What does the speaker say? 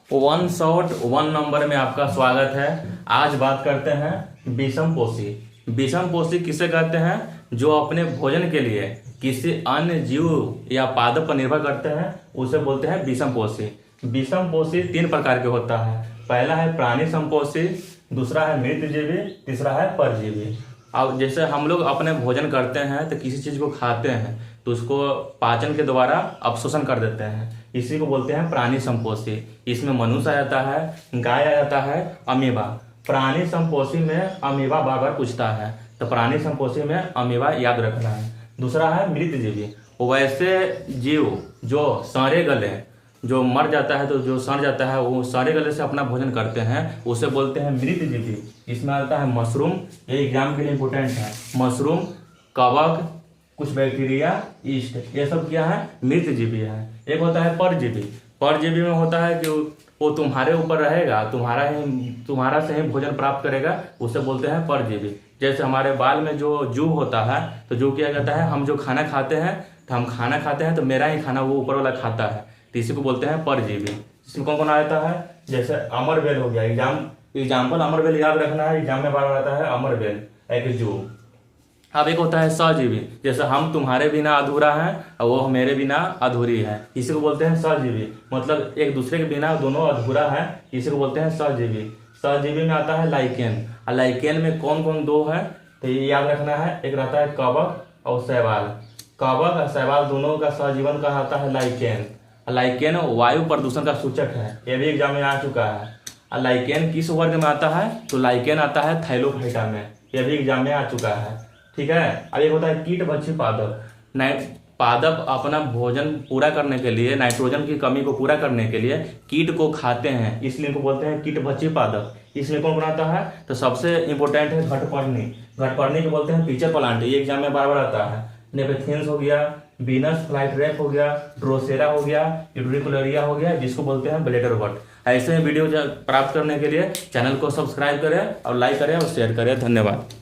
One shot one number में आपका स्वागत है। आज बात करते हैं विषम पोषी। विषम पोषी किसे कहते हैं? जो अपने भोजन के लिए किसी अन्य जीव या पादप पर निर्भर करते हैं, उसे बोलते हैं विषम पोषी। विषम पोषी 3 प्रकार के होता है। पहला है प्राणी संपोषी, दूसरा है मृतजीवी, तीसरा है परजीवी। अब जैसे हम लोग अपने भोजन करते हैं तो किसी चीज को खाते हैं तो उसको पाचन के द्वारा अवशोषण कर देते हैं, इसी को बोलते हैं प्राणी संपोषी। इसमें मनुष्य आ जाता है, गाय आ जाता है, अमीबा। प्राणी संपोषी में अमीबा बार बार पूछता है, तो प्राणी संपोषी में अमीबा याद रखना है। दूसरा है मृतजीवी, वैसे जीव जो सारे गले, जो मर जाता है तो जो सड़ जाता है, वो सारे गले से अपना भोजन करते हैं, उसे बोलते हैं मृतजीवी। इसमें आता है मशरूम, ये एग्जाम के लिए इंपॉर्टेंट है। मशरूम, कवक, कुछ बैक्टीरिया, ईस्ट, ये सब क्या है? मृतजीवी है। एक होता है परजीवी। परजीवी में होता है कि वो तुम्हारे ऊपर रहेगा, तुम्हारा से ही भोजन प्राप्त करेगा, उसे बोलते हैं परजीवी। जैसे हमारे बाल में जो जू होता है, तो जू किया जाता है, हम जो खाना खाते हैं तो मेरा ही खाना वो ऊपर वाला खाता है, तो इसी को बोलते हैं परजीवी। इसमें कौन कौन आ जाता है? जैसे अमरबेल हो गया, एग्जाम्पल अमरबेल याद रखना है, एग्जाम में बार बार आता है अमरबेल, एक जू। अब एक होता है सजीवी, जैसे हम तुम्हारे बिना अधूरा है और वो मेरे बिना अधूरी है, इसी को बोलते हैं सजीवी। मतलब एक दूसरे के बिना दोनों अधूरा है, इसी को बोलते हैं सजीवी। सजीवी में आता है लाइकेन। और लाइकेन में कौन कौन दो है तो ये याद रखना है, एक रहता है कवक और शैवाल। कवक और शैवाल दोनों का सहजीवन कहलाता है लाइकेन। लाइकेन वायु प्रदूषण का सूचक है, ये भी एग्जाम में आ चुका है। लाइकेन किस वर्ग में आता है? तो लाइकेन आता है थाइलोफाइटा में, यह भी एग्जाम में आ चुका है। ठीक है। अब एक होता है कीटभक्षी पादप। पादप अपना भोजन पूरा करने के लिए, नाइट्रोजन की कमी को पूरा करने के लिए कीट को खाते हैं, इसलिए इनको बोलते हैं कीटभक्षी पादप। इसमें कौन बनाता है? तो सबसे इंपॉर्टेंट है घटपर्णी। घटपर्णी को बोलते हैं पिचर प्लांट, ये एग्जाम में बार बार आता है। नेपेथियंस हो गया, वीनस फ्लाइट्रेप हो गया, ड्रोसेरा हो गया, यूट्रिकुलरिया हो गया, जिसको बोलते हैं ब्लेडर वट। ऐसे वीडियो प्राप्त करने के लिए चैनल को सब्सक्राइब करें और लाइक करें और शेयर करें। धन्यवाद।